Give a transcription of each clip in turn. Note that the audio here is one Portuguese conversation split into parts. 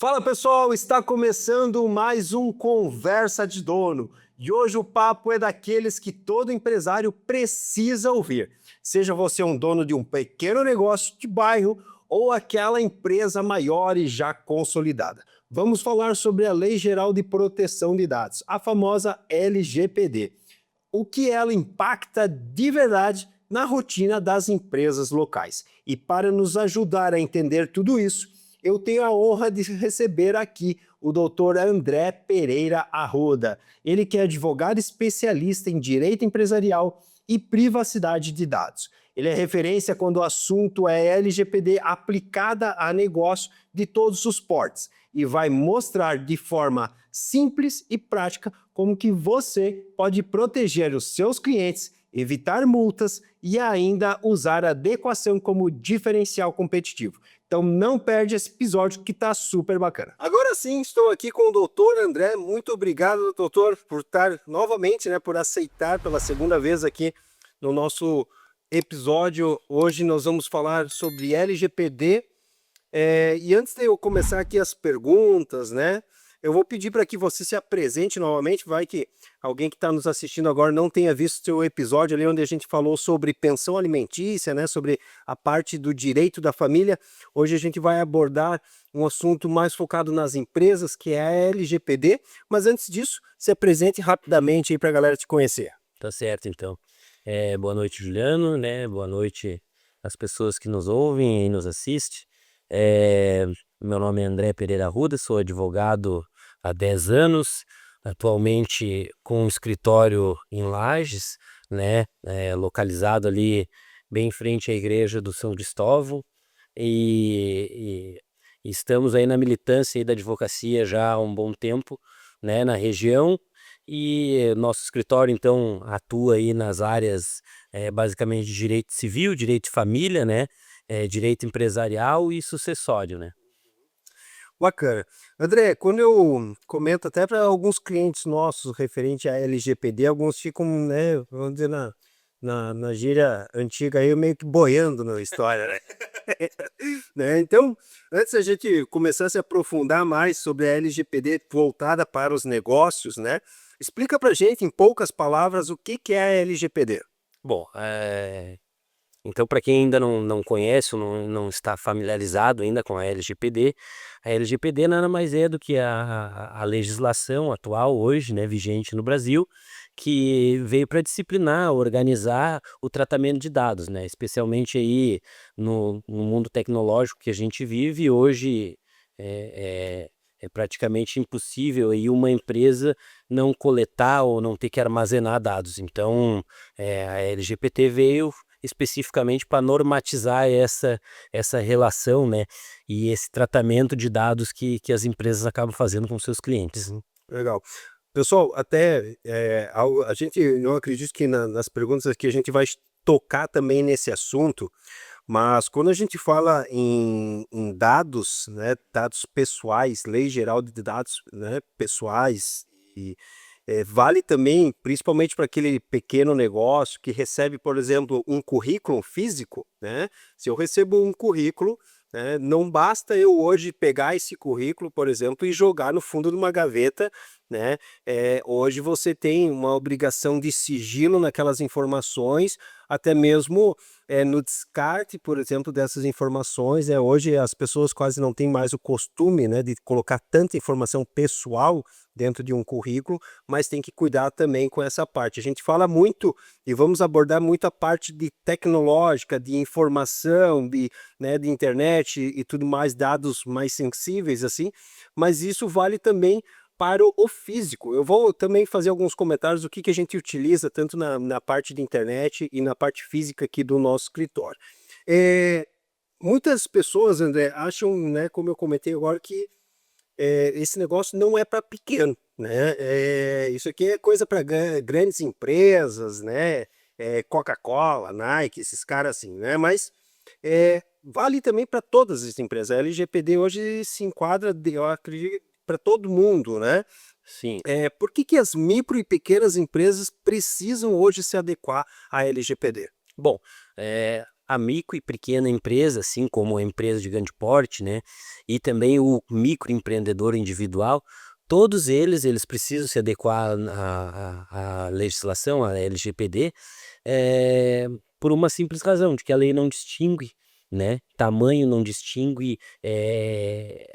Fala pessoal, está começando mais um Conversa de Dono e hoje o papo é daqueles que todo empresário precisa ouvir. Seja você um dono de um pequeno negócio de bairro ou aquela empresa maior e já consolidada. Vamos falar sobre a Lei Geral de Proteção de Dados, a famosa LGPD. O que ela impacta de verdade na rotina das empresas locais. E para nos ajudar a entender tudo isso, eu tenho a honra de receber aqui o Dr. André Pereira Arruda. Ele que é advogado especialista em direito empresarial e privacidade de dados. Ele é referência quando o assunto é LGPD aplicada a negócio de todos os portes e vai mostrar de forma simples e prática como que você pode proteger os seus clientes, evitar multas e ainda usar a adequação como diferencial competitivo. Então não perde esse episódio que está super bacana. Agora sim, estou aqui com o doutor André. Muito obrigado, doutor, por estar novamente, por aceitar pela segunda vez aqui no nosso episódio. Hoje nós vamos falar sobre LGPD. E antes de eu começar aqui as perguntas, eu vou pedir para que você se apresente novamente. Vai que alguém que está nos assistindo agora não tenha visto o seu episódio ali onde a gente falou sobre pensão alimentícia, sobre a parte do direito da família. Hoje a gente vai abordar um assunto mais focado nas empresas, que é a LGPD. Mas antes disso, se apresente rapidamente aí para a galera te conhecer. Tá certo, então. Boa noite, Juliano, Boa noite às pessoas que nos ouvem e nos assistem. Meu nome é André Pereira Arruda, sou advogado há 10 anos, atualmente com um escritório em Lages, localizado ali bem em frente à igreja do São Cristóvão, e estamos aí na militância aí da advocacia já há um bom tempo, na região. E nosso escritório, então, atua aí nas áreas basicamente de direito civil, direito de família, direito empresarial e sucessório, Bacana. André, quando eu comento até para alguns clientes nossos referente à LGPD, alguns ficam, vamos dizer, na gíria antiga aí, meio que boiando na história, Então, antes da gente começar a se aprofundar mais sobre a LGPD voltada para os negócios, explica pra gente, em poucas palavras, o que é a LGPD. Bom, então, para quem ainda não conhece ou não está familiarizado ainda com a LGPD nada mais é do que a legislação atual hoje, vigente no Brasil, que veio para disciplinar, organizar o tratamento de dados, especialmente aí no mundo tecnológico que a gente vive hoje. É praticamente impossível aí uma empresa não coletar ou não ter que armazenar dados. Então, a LGPD veio especificamente para normatizar essa relação, e esse tratamento de dados que as empresas acabam fazendo com seus clientes. Legal. Pessoal, até eu acredito que nas perguntas aqui a gente vai tocar também nesse assunto, mas quando a gente fala em dados, dados pessoais, Lei Geral de Dados, pessoais, e vale também, principalmente para aquele pequeno negócio que recebe, por exemplo, um currículo físico, Se eu recebo um currículo, não basta eu hoje pegar esse currículo, por exemplo, e jogar no fundo de uma gaveta, hoje você tem uma obrigação de sigilo naquelas informações, até mesmo no descarte, por exemplo, dessas informações. Hoje as pessoas quase não têm mais o costume, de colocar tanta informação pessoal dentro de um currículo, mas tem que cuidar também com essa parte. A gente fala muito e vamos abordar muito a parte de tecnológica, de informação, de internet e tudo mais, dados mais sensíveis assim, mas isso vale também para o físico. Eu vou também fazer alguns comentários do que a gente utiliza tanto na parte de internet e na parte física aqui do nosso escritório. Muitas pessoas, André, acham, como eu comentei agora, que esse negócio não é para pequeno, isso aqui é coisa para grandes empresas, Coca-Cola, Nike, esses caras assim, mas vale também para todas as empresas. A LGPD hoje se enquadra, eu acredito, para todo mundo, Sim. Por que as micro e pequenas empresas precisam hoje se adequar à LGPD? Bom, a micro e pequena empresa, assim como a empresa de grande porte, né, e também o microempreendedor individual, todos eles precisam se adequar à legislação, à LGPD, por uma simples razão, de que a lei não distingue, né, tamanho, não distingue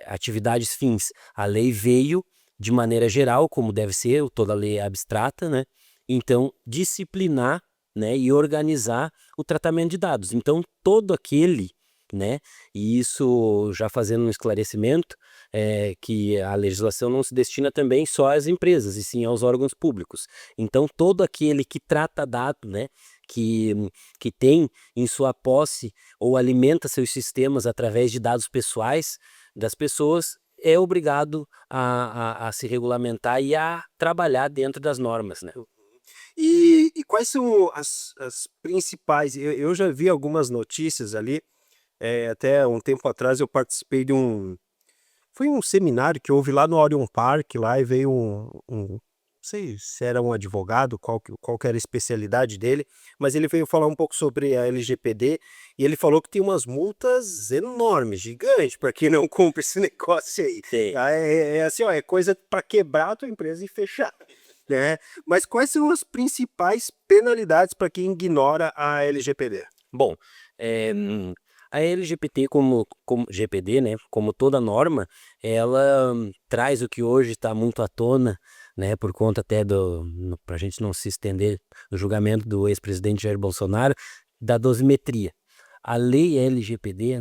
atividades fins. A lei veio de maneira geral, como deve ser, toda lei é abstrata, né, então disciplinar, né, e organizar o tratamento de dados. Então todo aquele, né, e isso já fazendo um esclarecimento, que a legislação não se destina também só às empresas, e sim aos órgãos públicos. Então todo aquele que trata dado, né, que, que tem em sua posse ou alimenta seus sistemas através de dados pessoais das pessoas, é obrigado a se regulamentar e a trabalhar dentro das normas, né? E quais são as principais? Eu já vi algumas notícias ali, até um tempo atrás eu participei de foi um seminário que houve lá no Orion Park, lá e veio não sei se era um advogado, qual que era a especialidade dele, mas ele veio falar um pouco sobre a LGPD e ele falou que tem umas multas enormes, gigantes, para quem não cumpre esse negócio aí. Sim. É assim, ó, é coisa para quebrar a tua empresa e fechar, né? Mas quais são as principais penalidades para quem ignora a LGPD? Bom, a LGPD como GPD, né, como toda norma, ela traz o que hoje está muito à tona, né, por conta até para a gente não se estender no julgamento do ex-presidente Jair Bolsonaro, da dosimetria. A lei LGPD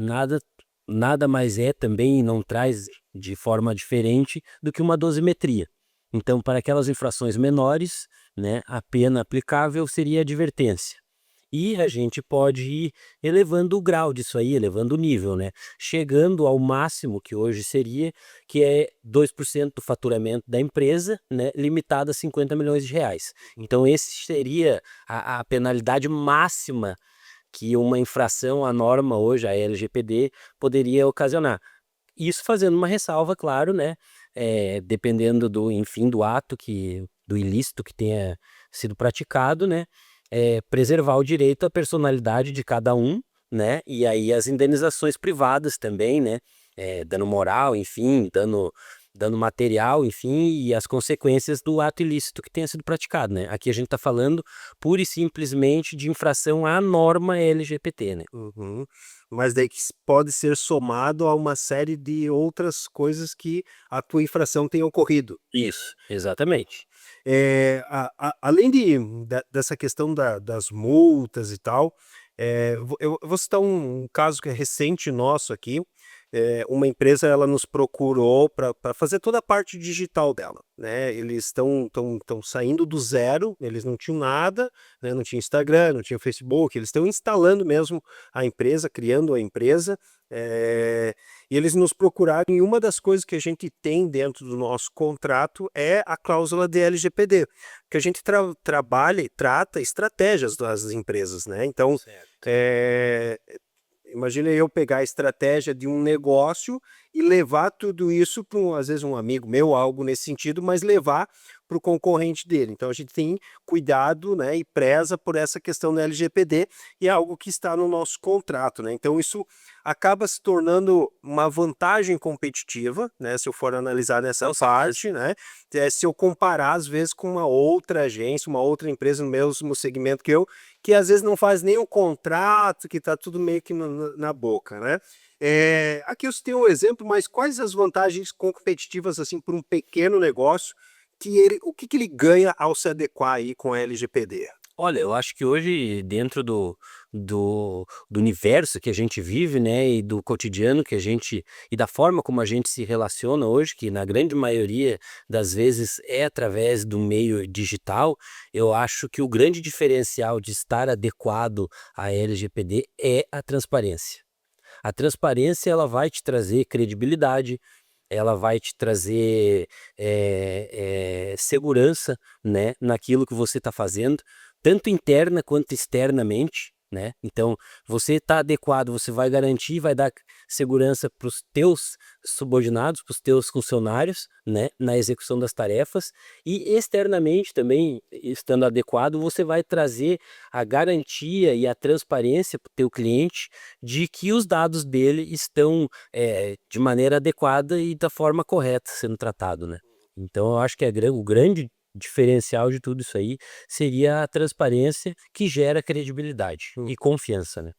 nada mais é também e não traz de forma diferente do que uma dosimetria. Então, para aquelas infrações menores, né, a pena aplicável seria advertência. E a gente pode ir elevando o grau disso aí, elevando o nível, né? Chegando ao máximo que hoje seria, que é 2% do faturamento da empresa, né? Limitado a 50 milhões de reais. Então esse seria a penalidade máxima que uma infração à norma hoje, a LGPD, poderia ocasionar. Isso fazendo uma ressalva, claro, né? Dependendo enfim, do ato, do ilícito que tenha sido praticado, né? Preservar o direito à personalidade de cada um, né? E aí as indenizações privadas também, né? Dano moral, enfim, dano material, enfim, e as consequências do ato ilícito que tenha sido praticado, né? Aqui a gente está falando pura e simplesmente de infração à norma LGPD, né? Uhum. Mas daí que pode ser somado a uma série de outras coisas que a tua infração tenha ocorrido. Isso, exatamente. Além dessa questão das multas e tal, eu vou citar um caso que é recente nosso aqui. Uma empresa ela nos procurou para fazer toda a parte digital dela, né? Eles estão saindo do zero, eles não tinham nada, né? Não tinha Instagram, não tinha Facebook, eles estão instalando mesmo a empresa, criando a empresa, e eles nos procuraram e uma das coisas que a gente tem dentro do nosso contrato é a cláusula de LGPD, que a gente trabalha e trata estratégias das empresas, né? Então, Certo. imagina eu pegar a estratégia de um negócio e levar tudo isso para às vezes um amigo meu, algo nesse sentido, mas levar para o concorrente dele. Então a gente tem cuidado, né, e preza por essa questão da LGPD e é algo que está no nosso contrato, né? Então isso acaba se tornando uma vantagem competitiva, né, se eu for analisar nessa Com certeza. parte, né? Se eu comparar às vezes com uma outra agência, uma outra empresa no mesmo segmento que às vezes não faz nem o contrato, que está tudo meio que na boca, né? Aqui eu citei um exemplo, mas quais as vantagens competitivas assim para um pequeno negócio o que ele ganha ao se adequar aí com a LGPD? Olha, eu acho que hoje dentro do universo que a gente vive, né, e do cotidiano que a gente e da forma como a gente se relaciona hoje, que na grande maioria das vezes é através do meio digital, eu acho que o grande diferencial de estar adequado à LGPD é a transparência. A transparência ela vai te trazer credibilidade, ela vai te trazer segurança, né, naquilo que você está fazendo, tanto interna quanto externamente, né? Então, você está adequado, você vai garantir, vai dar segurança para os teus subordinados, para os teus funcionários, né, na execução das tarefas, e externamente também, estando adequado, você vai trazer a garantia e a transparência para o teu cliente de que os dados dele estão de maneira adequada e da forma correta sendo tratado, né? Então, eu acho que o grande diferencial de tudo isso aí seria a transparência que gera credibilidade e confiança, né?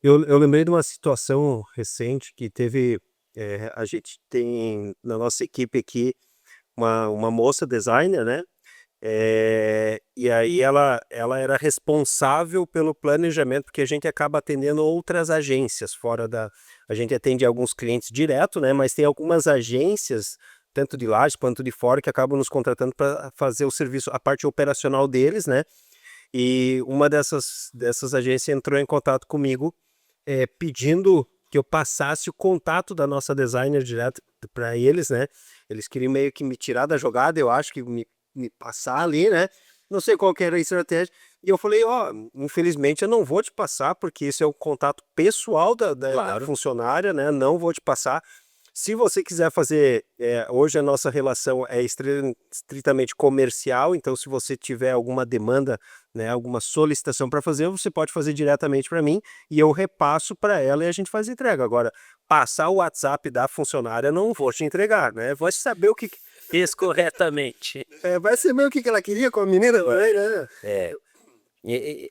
Eu lembrei de uma situação recente que teve, a gente tem na nossa equipe aqui uma moça designer, né? E aí ela era responsável pelo planejamento, porque a gente acaba atendendo outras agências fora da. A gente atende alguns clientes direto, né? Mas tem algumas agências, tanto de lá quanto de fora, que acabam nos contratando para fazer o serviço, a parte operacional deles, né? E uma dessas agências entrou em contato comigo, pedindo que eu passasse o contato da nossa designer direto para eles, né? Eles queriam meio que me tirar da jogada, eu acho que me passar ali, né? Não sei qual que era a estratégia. E eu falei, ó, infelizmente eu não vou te passar, porque isso é o contato pessoal da Claro. funcionária, né? Não vou te passar. Se você quiser fazer, hoje a nossa relação é estritamente comercial, então se você tiver alguma demanda, né, alguma solicitação para fazer, você pode fazer diretamente para mim e eu repasso para ela e a gente faz a entrega. Agora, passar o WhatsApp da funcionária, não vou te entregar, né? Vai saber o que. Fez corretamente. Vai saber o que ela queria com a menina, né? É,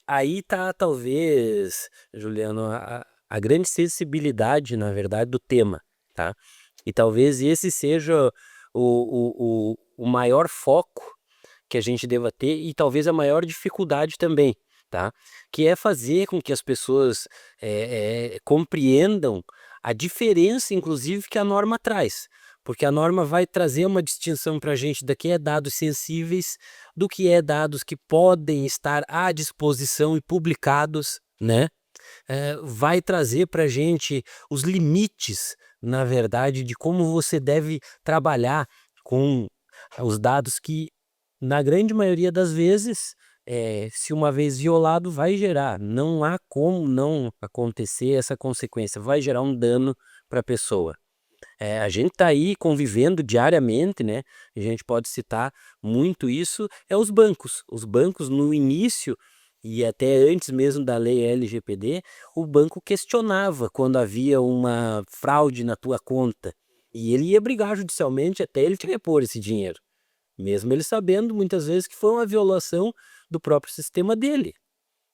aí tá talvez, Juliano, a grande sensibilidade, na verdade, do tema, tá? E talvez esse seja o maior foco que a gente deva ter e talvez a maior dificuldade também, tá? Que é fazer com que as pessoas compreendam a diferença, inclusive, que a norma traz. Porque a norma vai trazer uma distinção para a gente do que é dados sensíveis, do que é dados que podem estar à disposição e publicados, né? Vai trazer para a gente os limites, na verdade, de como você deve trabalhar com os dados que, na grande maioria das vezes, se uma vez violado, vai gerar. Não há como não acontecer essa consequência, vai gerar um dano para a pessoa. A gente está aí convivendo diariamente, né? A gente pode citar muito isso, os bancos. Os bancos no início e até antes mesmo da lei LGPD, o banco questionava quando havia uma fraude na tua conta. E ele ia brigar judicialmente até ele te repor esse dinheiro. Mesmo ele sabendo muitas vezes que foi uma violação do próprio sistema dele.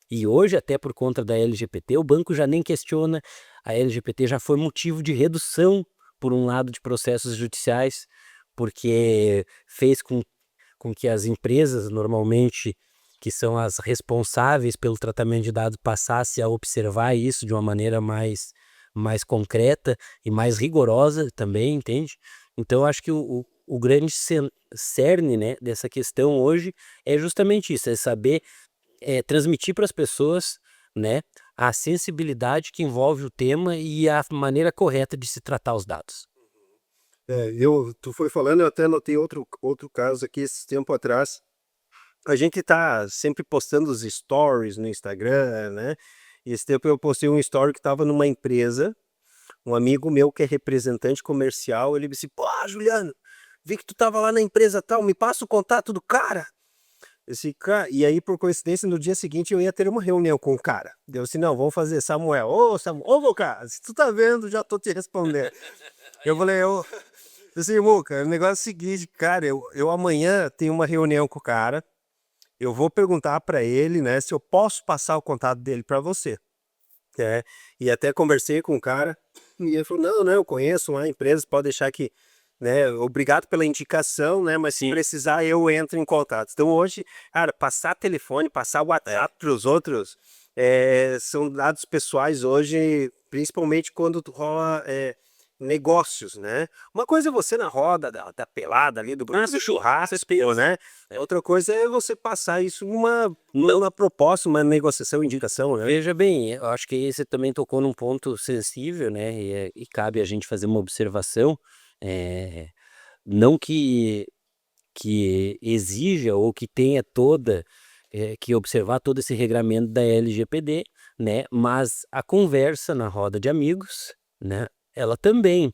E hoje, até por conta da LGPT, o banco já nem questiona, a LGPT já foi motivo de redução, por um lado, de processos judiciais, porque fez com que as empresas, normalmente, que são as responsáveis pelo tratamento de dados, passassem a observar isso de uma maneira mais concreta e mais rigorosa também, entende? Então, eu acho que o grande cerne, né, dessa questão hoje é justamente isso, é saber transmitir para as pessoas, né, a sensibilidade que envolve o tema e a maneira correta de se tratar os dados. Tu foi falando, eu até notei outro caso aqui, esse tempo atrás. A gente tá sempre postando os stories no Instagram, né? E esse tempo eu postei um story que estava numa empresa, um amigo meu que é representante comercial, ele disse, pô, Juliano, vi que tu tava lá na empresa tal, me passa o contato do cara. E aí, por coincidência, no dia seguinte eu ia ter uma reunião com o cara. Deu assim, não, vamos fazer, Samuel. Ô, Samuel, ô, Muca, se tu tá vendo, já tô te respondendo. Eu falei, assim, Muca, o negócio é o seguinte, cara, eu amanhã tenho uma reunião com o cara, eu vou perguntar para ele, né, se eu posso passar o contato dele para você. E até conversei com o cara, e ele falou, não, eu conheço uma empresa, pode deixar que, né, obrigado pela indicação, né, mas se precisar eu entro em contato. Então hoje, cara, passar telefone, passar WhatsApp para os outros, são dados pessoais hoje, principalmente quando tu rola negócios, né? Uma coisa é você na roda da pelada ali, do churrasco, né? Outra coisa é você passar isso numa proposta, uma negociação, indicação, né? Veja bem, eu acho que você também tocou num ponto sensível, né? E cabe a gente fazer uma observação, não que exija ou que tenha toda que observar todo esse regramento da LGPD, né? Mas a conversa na roda de amigos, né? Ela também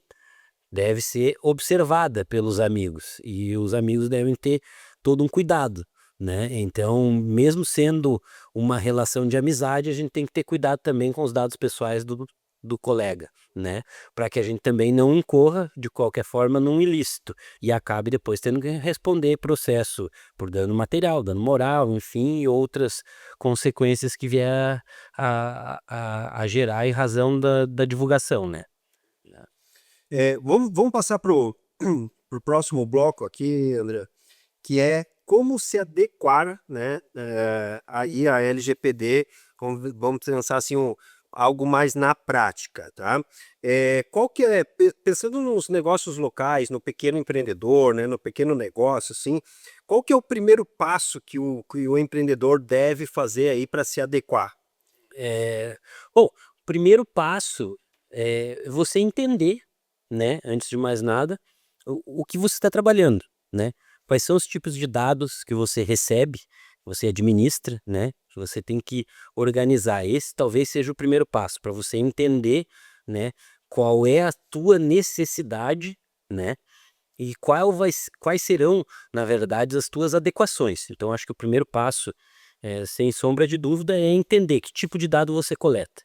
deve ser observada pelos amigos e os amigos devem ter todo um cuidado, né? Então, mesmo sendo uma relação de amizade, a gente tem que ter cuidado também com os dados pessoais do colega, né? Para que a gente também não incorra de qualquer forma num ilícito e acabe depois tendo que responder processo por dano material, dano moral, enfim, e outras consequências que vier a gerar em razão da divulgação, né? Vamos passar para o próximo bloco aqui, André, que é como se adequar, né, aí a LGPD, vamos pensar assim, algo mais na prática, tá? Qual que é, pensando nos negócios locais, no pequeno empreendedor, né, no pequeno negócio, assim, qual que é o primeiro passo que o empreendedor deve fazer aí para se adequar? Bom, o primeiro passo é você entender, né, antes de mais nada, o que você está trabalhando, né? Quais são os tipos de dados que você recebe, que você administra, né? Que você tem que organizar. Esse talvez seja o primeiro passo para você entender, né, qual é a tua necessidade, né? E quais serão, na verdade, as tuas adequações. Então, acho que o primeiro passo, sem sombra de dúvida, é entender que tipo de dado você coleta.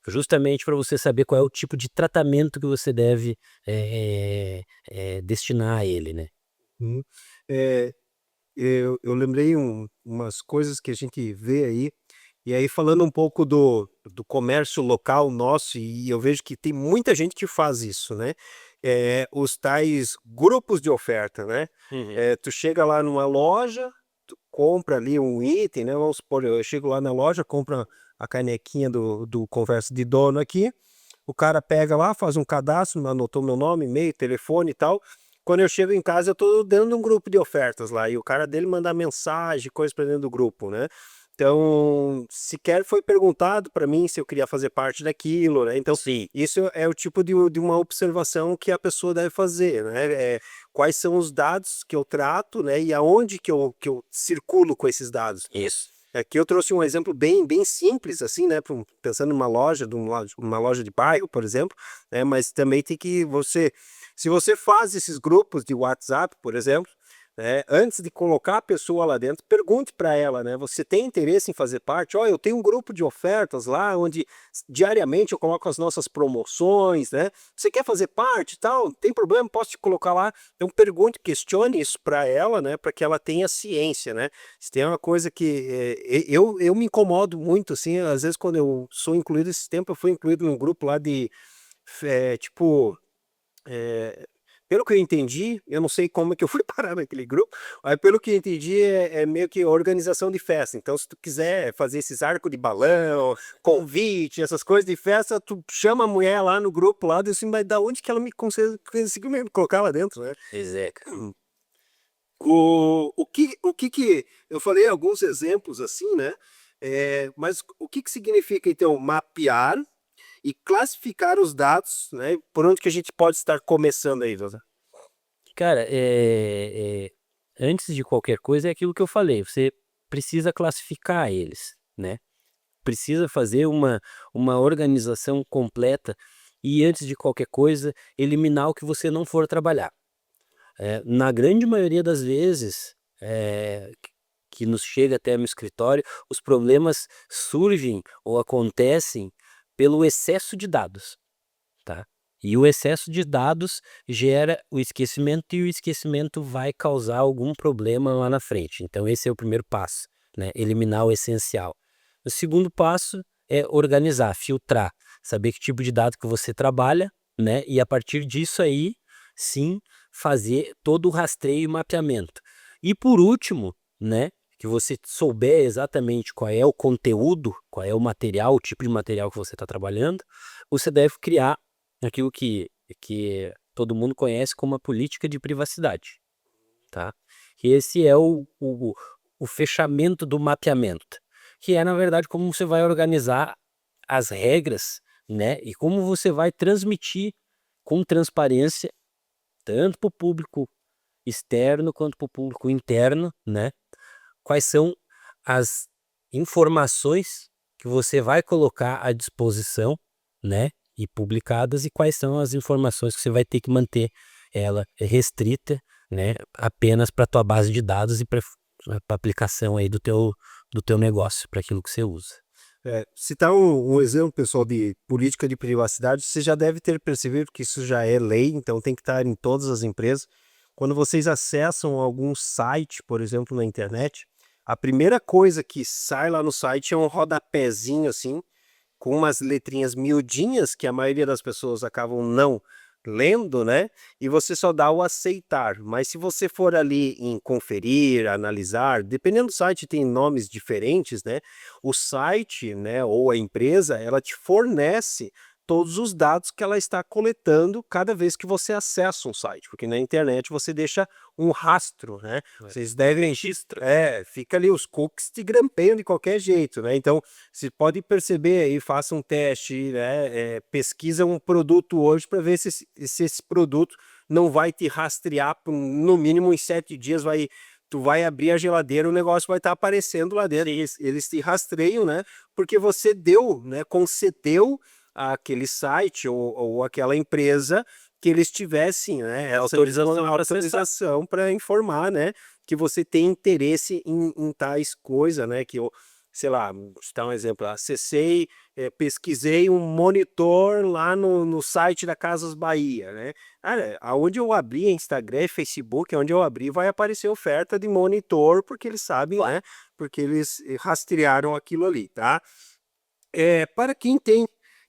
Justamente para você saber qual é o tipo de tratamento que você deve destinar a ele, né? Hum. É, eu lembrei umas coisas que a gente vê aí, e aí falando um pouco do comércio local nosso, e eu vejo que tem muita gente que faz isso, né? Os tais grupos de oferta, né? Uhum. Tu chega lá numa loja, tu compra ali um item, né? Vamos supor, eu chego lá na loja, compro a canequinha do Conversa de Dono aqui, o cara pega lá, faz um cadastro, anotou meu nome, e-mail, telefone e tal. Quando eu chego em casa, eu tô dentro de um grupo de ofertas lá, e o cara dele manda mensagem, coisa para dentro do grupo, né? Então, sequer foi perguntado para mim se eu queria fazer parte daquilo, né? Então, Sim. isso é o tipo de uma observação que a pessoa deve fazer, né? Quais são os dados que eu trato, né? E aonde que eu circulo com esses dados. Isso. Aqui eu trouxe um exemplo bem simples, assim, né? Pensando numa loja, uma loja de bairro, por exemplo, né? Mas também tem que se você faz esses grupos de WhatsApp, por exemplo, né? Antes de colocar a pessoa lá dentro, pergunte para ela, né? Você tem interesse em fazer parte? Ó, eu tenho um grupo de ofertas lá, onde diariamente eu coloco as nossas promoções, né? Você quer fazer parte e tal? Não tem problema, posso te colocar lá. Então pergunte, questione isso para ela, né? Para que ela tenha ciência, né? Se tem uma coisa que eu me incomodo muito, assim, às vezes quando eu sou incluído esse tempo, eu fui incluído num grupo lá de, tipo, é, pelo que eu entendi, eu não sei como é que eu fui parar naquele grupo, mas pelo que eu entendi é meio que organização de festa. Então, se tu quiser fazer esses arcos de balão, convite, essas coisas de festa, tu chama a mulher lá no grupo lá, e assim, mas da onde que ela me conseguiu me colocar lá dentro, né? Pois é, O que eu falei alguns exemplos assim, né? Mas o que significa então mapear e classificar os dados, né? Por onde que a gente pode estar começando aí, Doutor? cara, antes de qualquer coisa é aquilo que eu falei, você precisa classificar eles, né? Precisa fazer uma organização completa e antes de qualquer coisa, eliminar o que você não for trabalhar. Na grande maioria das vezes, que nos chega até no escritório, os problemas surgem ou acontecem pelo excesso de dados, tá? E o excesso de dados gera o esquecimento e o esquecimento vai causar algum problema lá na frente. Então esse é o primeiro passo, né? Eliminar o essencial. O segundo passo é organizar, filtrar, saber que tipo de dado que você trabalha, né? E a partir disso aí, sim, fazer todo o rastreio e mapeamento. E por último, né? Que você souber exatamente qual é o conteúdo, qual é o material, o tipo de material que você está trabalhando, você deve criar aquilo que todo mundo conhece como a política de privacidade, tá? Que esse é o fechamento do mapeamento, que é, na verdade, como você vai organizar as regras, né? E como você vai transmitir com transparência, tanto para o público externo quanto para o público interno, né? Quais são as informações que você vai colocar à disposição, né, e publicadas, e quais são as informações que você vai ter que manter ela restrita, né, apenas para tua base de dados e para aplicação aí do teu negócio, para aquilo que você usa. Citar um exemplo, pessoal, de política de privacidade, você já deve ter percebido que isso já é lei, então tem que estar em todas as empresas. Quando vocês acessam algum site, por exemplo, na internet, a primeira coisa que sai lá no site é um rodapézinho assim, com umas letrinhas miudinhas que a maioria das pessoas acabam não lendo, né? E você só dá o aceitar. Mas se você for ali em conferir, analisar, dependendo do site tem nomes diferentes, né? O site, né, ou a empresa, ela te fornece todos os dados que ela está coletando cada vez que você acessa um site, porque na internet você deixa um rastro, né? Vocês devem registrar, fica ali os cookies te grampeiam de qualquer jeito, né? Então, você pode perceber aí, faça um teste, né? Pesquisa um produto hoje para ver se esse produto não vai te rastrear por, no mínimo em 7 dias, tu vai abrir a geladeira, o negócio vai estar aparecendo lá dentro, eles te rastreiam, né? Porque você deu, né? Concedeu àquele site ou aquela empresa que eles tivessem, né, autorização para informar, né, que você tem interesse em tais coisas, né, que eu, sei lá, vou dar um exemplo, acessei, pesquisei um monitor lá no site da Casas Bahia, né, aonde eu abri Instagram e Facebook, onde eu abri vai aparecer oferta de monitor, porque eles sabem, né, porque eles rastrearam aquilo ali, tá? Para quem tem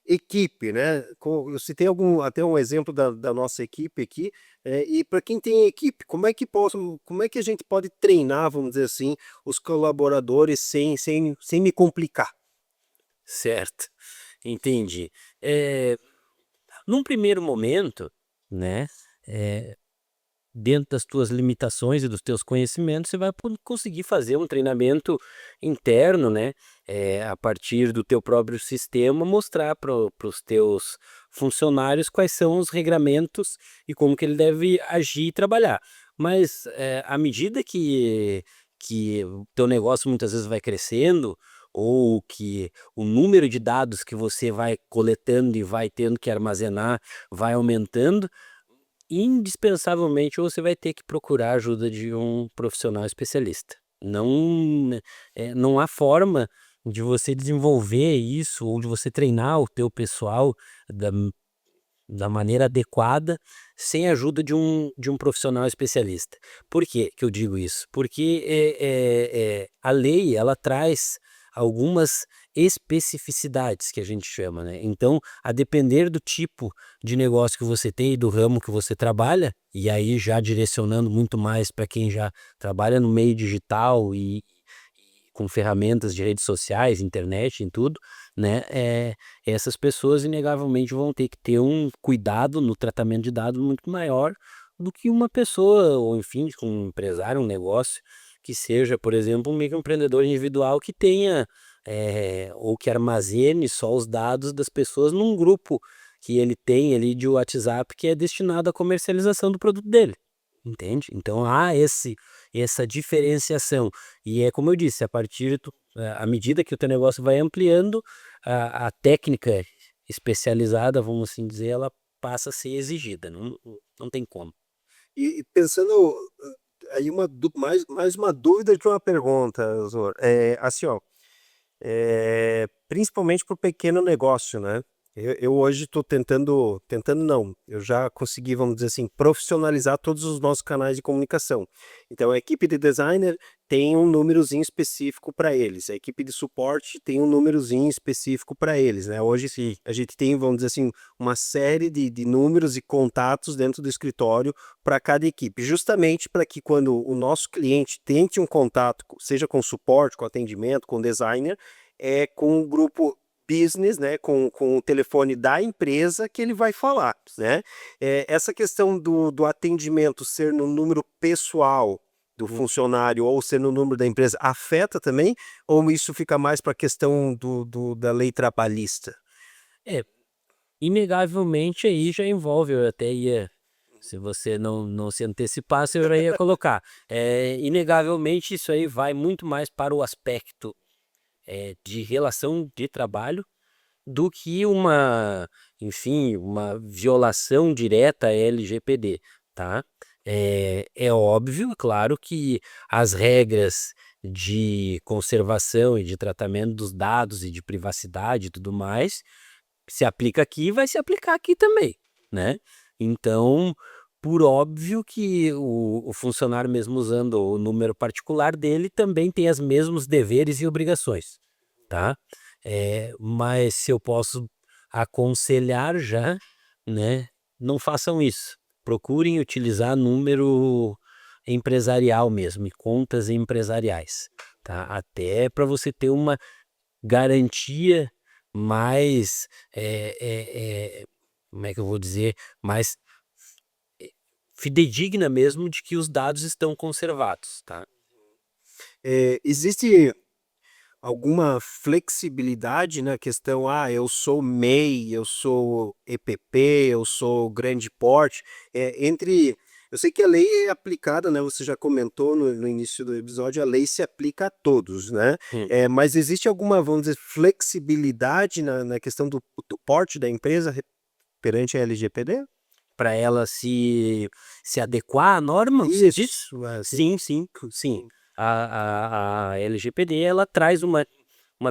equipe, né? Eu citei até um exemplo da nossa equipe aqui, e para quem tem equipe, como é que a gente pode treinar, vamos dizer assim, os colaboradores sem me complicar? Certo, entendi. Num primeiro momento, né, dentro das tuas limitações e dos teus conhecimentos, você vai conseguir fazer um treinamento interno, né, a partir do teu próprio sistema, mostrar para os teus funcionários quais são os regramentos e como que ele deve agir e trabalhar. Mas, à medida que o teu negócio muitas vezes vai crescendo, ou que o número de dados que você vai coletando e vai tendo que armazenar vai aumentando, indispensavelmente, ou você vai ter que procurar a ajuda de um profissional especialista. Não há forma de você desenvolver isso ou de você treinar o teu pessoal da da maneira adequada, sem a ajuda de um profissional especialista. Por que que eu digo isso? Porque, a lei, ela traz algumas especificidades, que a gente chama, né. Então, a depender do tipo de negócio que você tem e do ramo que você trabalha, e aí já direcionando muito mais para quem já trabalha no meio digital e com ferramentas de redes sociais, internet, em tudo, né, essas pessoas inegavelmente vão ter que ter um cuidado no tratamento de dados muito maior do que uma pessoa, ou enfim, um empresário, um negócio, que seja, por exemplo, um microempreendedor individual que tenha, ou que armazene só os dados das pessoas num grupo que ele tem ali de WhatsApp que é destinado à comercialização do produto dele, entende? Então há essa diferenciação. E é como eu disse, à medida que o teu negócio vai ampliando, a técnica especializada, vamos assim dizer, ela passa a ser exigida, não tem como. E pensando, aí mais uma dúvida de uma pergunta, Zor. Assim, ó, principalmente para o pequeno negócio, né? Eu hoje estou tentando não, eu já consegui, vamos dizer assim, profissionalizar todos os nossos canais de comunicação. Então, a equipe de designer tem um númerozinho específico para eles, a equipe de suporte tem um númerozinho específico para eles, né? Hoje, sim, a gente tem, vamos dizer assim, uma série de números e contatos dentro do escritório para cada equipe, justamente para que quando o nosso cliente tente um contato, seja com suporte, com atendimento, com designer, com o grupo business, né, com o telefone da empresa que ele vai falar, né? Essa questão do atendimento ser no número pessoal do funcionário ou ser no número da empresa afeta também? Ou isso fica mais para a questão da lei trabalhista? É, inegavelmente aí já envolve, eu até ia Se você não se antecipasse, eu já ia colocar. Inegavelmente, isso aí vai muito mais para o aspecto de relação de trabalho do que enfim, uma violação direta à LGPD, tá? É óbvio, claro, que as regras de conservação e de tratamento dos dados e de privacidade e tudo mais se aplica aqui, vai se aplicar aqui também, né? Então, por óbvio que o funcionário, mesmo usando o número particular dele, também tem os mesmos deveres e obrigações, tá? Mas se eu posso aconselhar já, né? Não façam isso. Procurem utilizar número empresarial mesmo, e contas empresariais, tá? Até para você ter uma garantia mais, como é que eu vou dizer, mais fidedigna mesmo de que os dados estão conservados, tá? Existe alguma flexibilidade na questão, eu sou MEI, eu sou EPP, eu sou grande porte, eu sei que a lei é aplicada, né, você já comentou no início do episódio, a lei se aplica a todos, né, Hum. mas existe alguma, vamos dizer, flexibilidade na questão do porte da empresa perante a LGPD? Para ela se adequar à norma, você diz? Isso, Sim, sim, sim. A LGPD, ela traz uma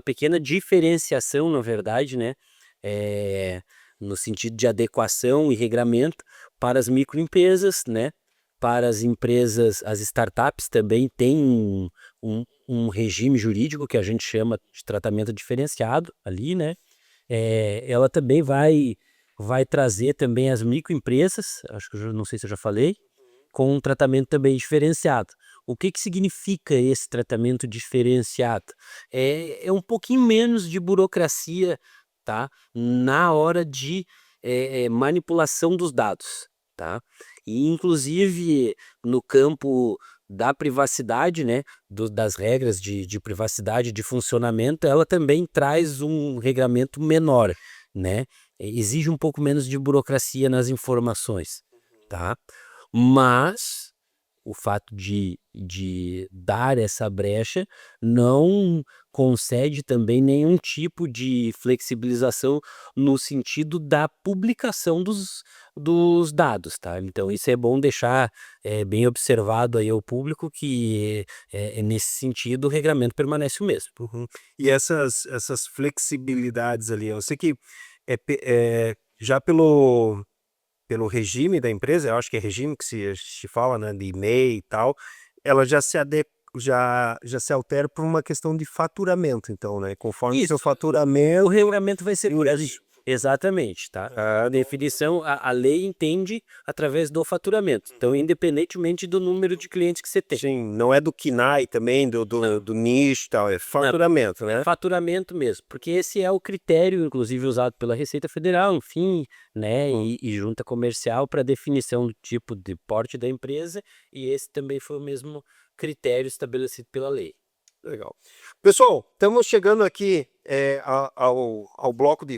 pequena diferenciação, na verdade, né, no sentido de adequação e regramento para as microempresas, né, para as empresas, as startups também têm um regime jurídico que a gente chama de tratamento diferenciado ali, né, ela também vai trazer também as microempresas, acho que não sei se eu já falei, com um tratamento também diferenciado. O que significa esse tratamento diferenciado? É um pouquinho menos de burocracia, tá? Na hora de manipulação dos dados, tá? E inclusive no campo da privacidade, né? Das regras de privacidade de funcionamento, ela também traz um regramento menor, né? Exige um pouco menos de burocracia nas informações, tá? Mas o fato de dar essa brecha não concede também nenhum tipo de flexibilização no sentido da publicação dos dados, tá? Então isso é bom deixar bem observado aí ao público que nesse sentido o regramento permanece o mesmo. Uhum. E essas flexibilidades ali, eu sei que já pelo regime da empresa, eu acho que é regime que se fala, né, de MEI e tal, ela já se altera por uma questão de faturamento, então, né, conforme o seu Isso. O faturamento. regulamento vai ser Isso. exatamente, tá? A definição, a lei entende através do faturamento. Então, independentemente do número de clientes que você tem. Sim, não é do KNAI também, do nicho e tal, é faturamento, né? Faturamento mesmo, porque esse é o critério, inclusive usado pela Receita Federal, enfim, né, e junta comercial para definição do tipo de porte da empresa, e esse também foi o mesmo critério estabelecido pela lei. Legal. Pessoal, estamos chegando aqui ao bloco de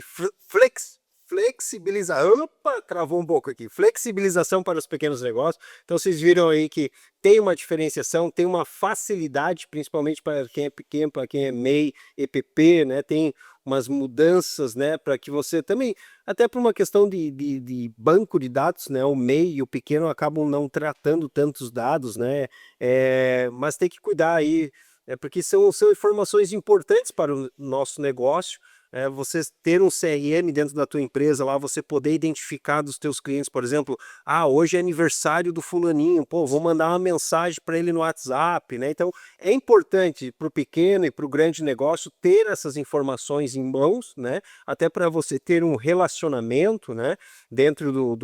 flexibilizar. Opa, travou um pouco aqui. Flexibilização para os pequenos negócios. Então vocês viram aí que tem uma diferenciação, tem uma facilidade, principalmente para quem é pequeno, para quem é MEI, EPP, né? Tem umas mudanças, né? Para que você também, até por uma questão de banco de dados, né? O MEI e o pequeno acabam não tratando tantos dados, né? Mas tem que cuidar aí, porque são informações importantes para o nosso negócio. Você ter um CRM dentro da tua empresa lá, você poder identificar dos teus clientes, por exemplo, hoje é aniversário do fulaninho, pô, vou mandar uma mensagem para ele no WhatsApp, né? Então é importante para o pequeno e para o grande negócio ter essas informações em mãos, né? Até para você ter um relacionamento, né? Dentro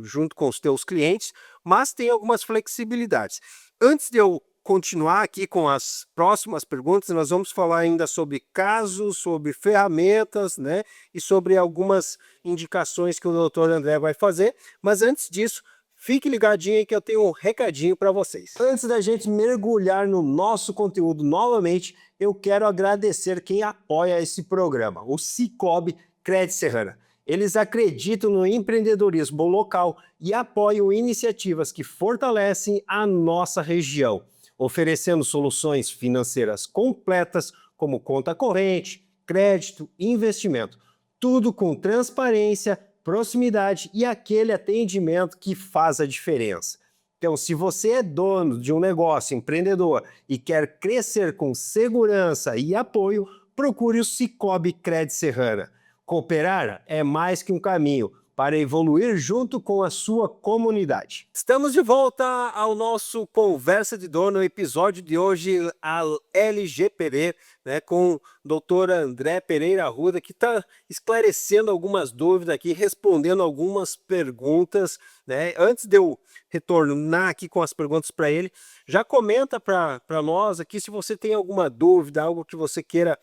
junto com os teus clientes, mas tem algumas flexibilidades. Antes de eu continuar aqui com as próximas perguntas, nós vamos falar ainda sobre casos, sobre ferramentas, né? E sobre algumas indicações que o doutor André vai fazer. Mas antes disso, fique ligadinho aí que eu tenho um recadinho para vocês. Antes da gente mergulhar no nosso conteúdo novamente, eu quero agradecer quem apoia esse programa, o Cicobi Crédito Serrana. Eles acreditam no empreendedorismo local e apoiam iniciativas que fortalecem a nossa região, oferecendo soluções financeiras completas como conta corrente, crédito e investimento. Tudo com transparência, proximidade e aquele atendimento que faz a diferença. Então, se você é dono de um negócio, empreendedor e quer crescer com segurança e apoio, procure o Cicobi Cred Serrana. Cooperar é mais que um caminho para evoluir junto com a sua comunidade. Estamos de volta ao nosso Conversa de Dono, episódio de hoje, a LGPD, né, com o doutor André Pereira Arruda, que está esclarecendo algumas dúvidas aqui, respondendo algumas perguntas, né? Antes de eu retornar aqui com as perguntas para ele, já comenta para nós aqui se você tem alguma dúvida, algo que você queira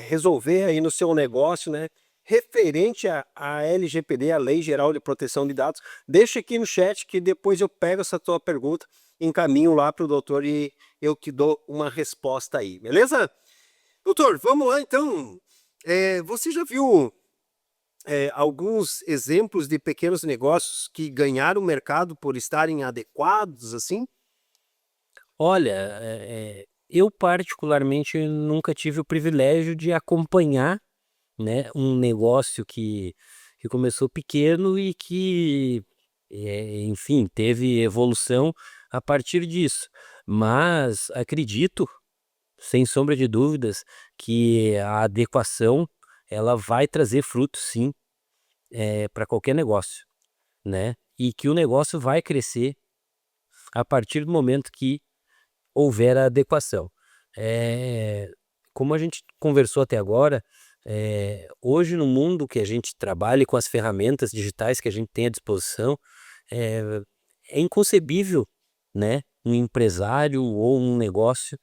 resolver aí no seu negócio, né? Referente à LGPD, a Lei Geral de Proteção de Dados, deixa aqui no chat que depois eu pego essa tua pergunta, encaminho lá para o doutor e eu te dou uma resposta aí, beleza? Doutor, vamos lá então. Você já viu alguns exemplos de pequenos negócios que ganharam mercado por estarem adequados, assim? Olha, eu particularmente nunca tive o privilégio de acompanhar, né, um negócio que começou pequeno e que, enfim, teve evolução a partir disso. Mas acredito, sem sombra de dúvidas, que a adequação ela vai trazer frutos sim, para qualquer negócio, né? E que o negócio vai crescer a partir do momento que houver a adequação. Como a gente conversou até agora, hoje no mundo que a gente trabalha e com as ferramentas digitais que a gente tem à disposição, é, é inconcebível, né, um empresário ou um negócio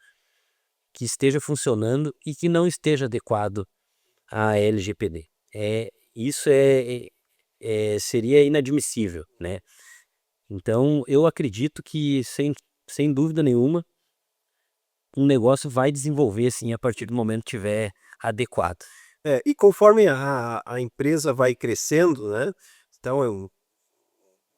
que esteja funcionando e que não esteja adequado à LGPD. Isso seria inadmissível, né? Então, eu acredito que, sem dúvida nenhuma, um negócio vai desenvolver sim a partir do momento que tiver adequado. E conforme a empresa vai crescendo, né? Então,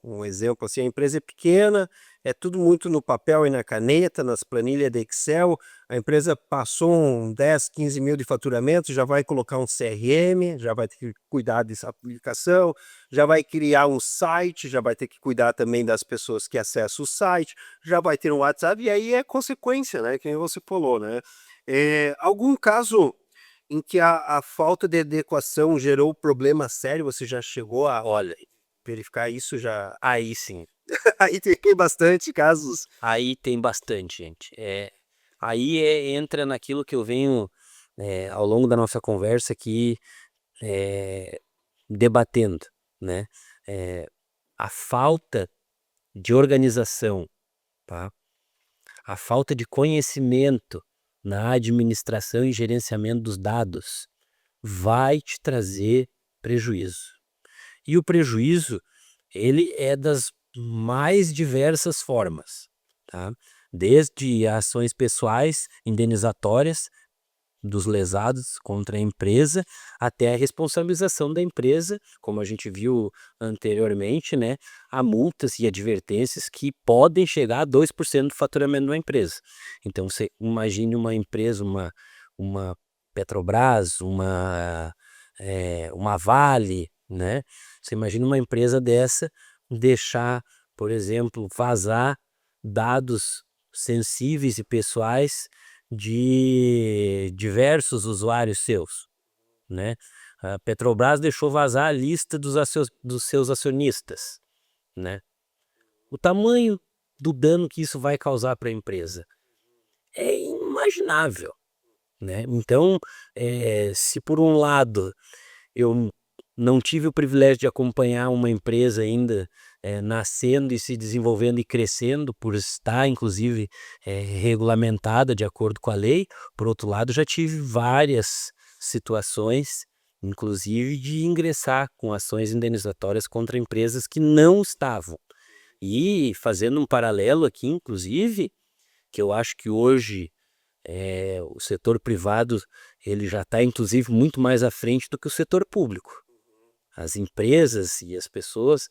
um exemplo assim, a empresa é pequena, é tudo muito no papel e na caneta, nas planilhas de Excel, a empresa passou 10, 15 mil de faturamento, já vai colocar um CRM, já vai ter que cuidar dessa aplicação, já vai criar um site, já vai ter que cuidar também das pessoas que acessam o site, já vai ter um WhatsApp, e aí é consequência, né, que nem você falou, né. Algum caso em que a falta de adequação gerou problema sério, você já chegou a Olha, verificar isso já? aí sim, Aí tem bastante casos. aí tem bastante, gente. Aí entra naquilo que eu venho, ao longo da nossa conversa aqui, eh, debatendo, né? A falta de organização, tá? A falta de conhecimento na administração e gerenciamento dos dados vai te trazer prejuízo. E o prejuízo, ele é das mais diversas formas, tá? Desde ações pessoais indenizatórias dos lesados contra a empresa, até a responsabilização da empresa, como a gente viu anteriormente, né, a multas e advertências que podem chegar a 2% do faturamento de uma empresa. Então você imagine uma empresa, uma Petrobras, uma Vale, né? Você imagina uma empresa dessa deixar, por exemplo, vazar dados sensíveis e pessoais de diversos usuários seus, né? A Petrobras deixou vazar a lista dos seus acionistas, né? O tamanho do dano que isso vai causar para a empresa é inimaginável, né? Então, se por um lado eu não tive o privilégio de acompanhar uma empresa ainda, nascendo e se desenvolvendo e crescendo, por estar inclusive, regulamentada de acordo com a lei. Por outro lado, já tive várias situações, inclusive de ingressar com ações indenizatórias contra empresas que não estavam. E fazendo um paralelo aqui, inclusive, que eu acho que hoje, o setor privado ele já está inclusive muito mais à frente do que o setor público. as empresas e as pessoas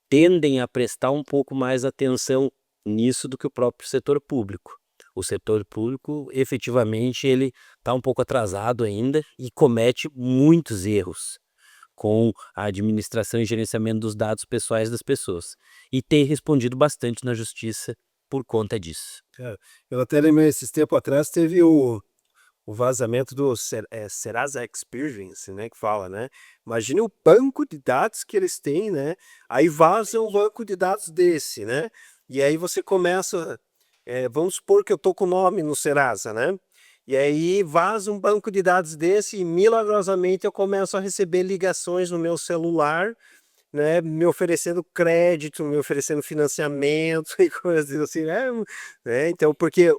tendem a prestar um pouco mais atenção nisso do que o próprio setor público. O setor público, efetivamente, ele está um pouco atrasado ainda e comete muitos erros com a administração e gerenciamento dos dados pessoais das pessoas. E tem respondido bastante na justiça por conta disso. Eu até lembrei, esses tempos atrás teve o vazamento do Serasa Experience, né, que fala, né? Imagine o banco de dados que eles têm, né? Aí vaza um banco de dados desse, né? E aí você começa, vamos supor que eu tô com o nome no Serasa, né? E aí vaza um banco de dados desse e milagrosamente eu começo a receber ligações no meu celular, né, me oferecendo crédito, me oferecendo financiamento e coisas assim, né? Então, porque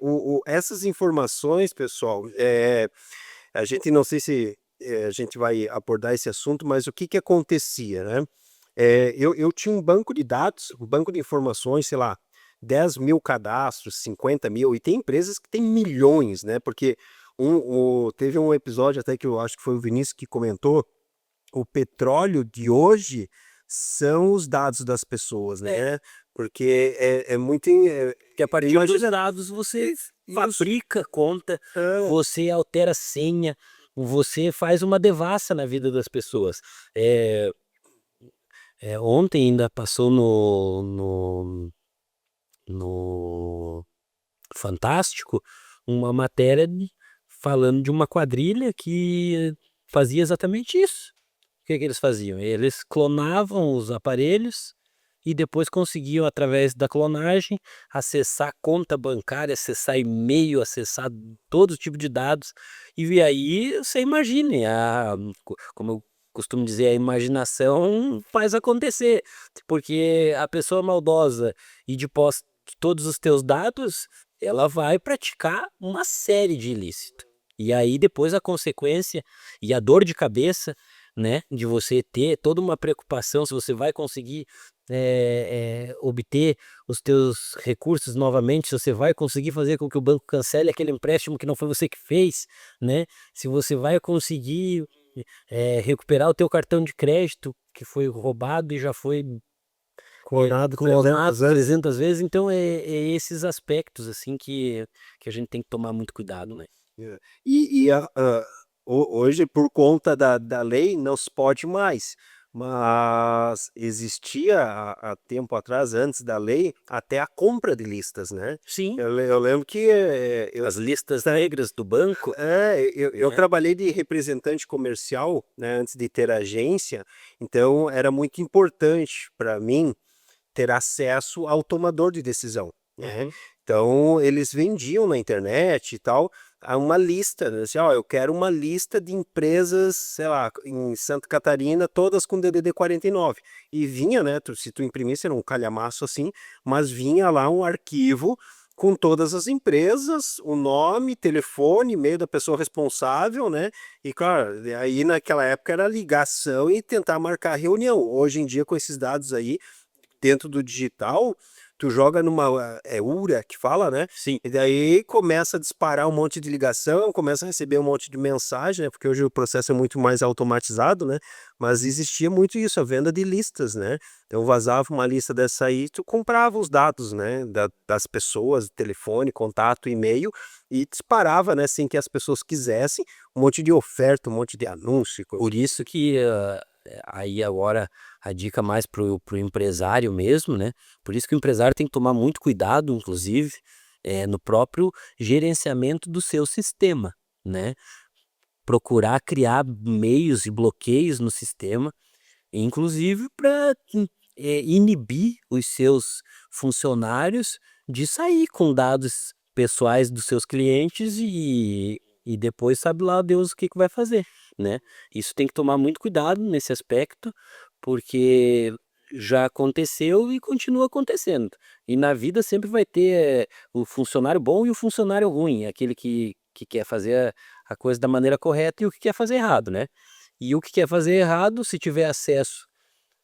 essas informações, pessoal, a gente não sei se a gente vai abordar esse assunto, mas o que que acontecia, né? Eu tinha um banco de dados, um banco de informações, sei lá, 10.000 cadastros, 50.000, e tem empresas que têm milhões, né? Porque teve um episódio até que eu acho que foi o Vinícius que comentou, o petróleo de hoje são os dados das pessoas, né? Porque é muito. Que a partir dos dados você fabrica conta, você altera senha, você faz uma devassa na vida das pessoas. Ontem ainda passou no Fantástico uma matéria falando de uma quadrilha que fazia exatamente isso. O que que eles faziam? Eles clonavam os aparelhos e depois conseguiam, através da clonagem, acessar conta bancária, acessar e-mail, acessar todo tipo de dados. E aí você imagine, como eu costumo dizer, a imaginação faz acontecer. Porque a pessoa maldosa e de posse de todos os teus dados, ela vai praticar uma série de ilícitos. E aí depois a consequência e a dor de cabeça, né, de você ter toda uma preocupação se você vai conseguir obter os teus recursos novamente, se você vai conseguir fazer com que o banco cancele aquele empréstimo que não foi você que fez, né? Se você vai conseguir recuperar o teu cartão de crédito que foi roubado e já foi Clonado clonado 300 vezes. Então é esses aspectos assim que a gente tem que tomar muito cuidado, né? Hoje, por conta da lei, não se pode mais. Mas existia há tempo atrás, antes da lei, até a compra de listas, né? Sim, Eu lembro que as listas negras do banco. eu trabalhei de representante comercial, né, antes de ter agência, então era muito importante para mim ter acesso ao tomador de decisão, né? Então, eles vendiam na internet e tal, uma lista, né? Assim, ó, eu quero uma lista de empresas, sei lá, em Santa Catarina, todas com DDD 49. E vinha, né, se tu imprimisse, era um calhamaço assim, mas vinha lá um arquivo com todas as empresas, o nome, telefone, e-mail da pessoa responsável, né? E claro, aí naquela época era ligação e tentar marcar reunião. Hoje em dia, com esses dados aí, dentro do digital, tu joga numa URA que fala, né? Sim. E daí começa a disparar um monte de ligação, começa a receber um monte de mensagem, né? Porque hoje o processo é muito mais automatizado, né? Mas existia muito isso, a venda de listas, né? Então vazava uma lista dessa aí, tu comprava os dados, né? Das pessoas, telefone, contato, e-mail, e disparava, né? Sem que as pessoas quisessem, um monte de oferta, um monte de anúncio. Por isso que aí agora a dica mais pro empresário mesmo, né? Por isso que o empresário tem que tomar muito cuidado, inclusive, no próprio gerenciamento do seu sistema, né? Procurar criar meios e bloqueios no sistema, inclusive para inibir os seus funcionários de sair com dados pessoais dos seus clientes e depois sabe lá Deus o que que vai fazer, né? Isso tem que tomar muito cuidado nesse aspecto, porque já aconteceu e continua acontecendo. E na vida sempre vai ter o funcionário bom e o funcionário ruim, aquele que quer fazer a coisa da maneira correta e o que quer fazer errado, né? E o que quer fazer errado, se tiver acesso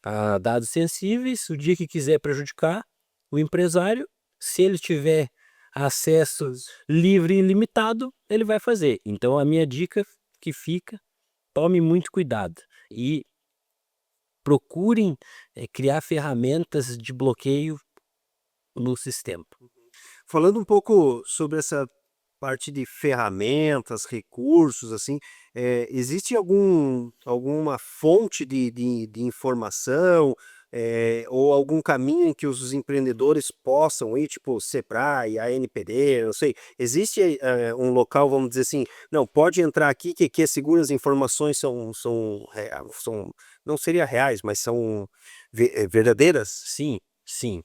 a dados sensíveis, o dia que quiser prejudicar o empresário, se ele tiver acesso livre e ilimitado, ele vai fazer. Então a minha dica que fica, tome muito cuidado. e procurem criar ferramentas de bloqueio no sistema. Falando um pouco sobre essa parte de ferramentas, recursos, assim, existe alguma fonte de informação, ou algum caminho em que os empreendedores possam ir, tipo Sebrae, ANPD, não sei. Existe um local, vamos dizer assim, não, pode entrar aqui que é seguro, as informações são, não seria reais, mas são verdadeiras? Sim, sim.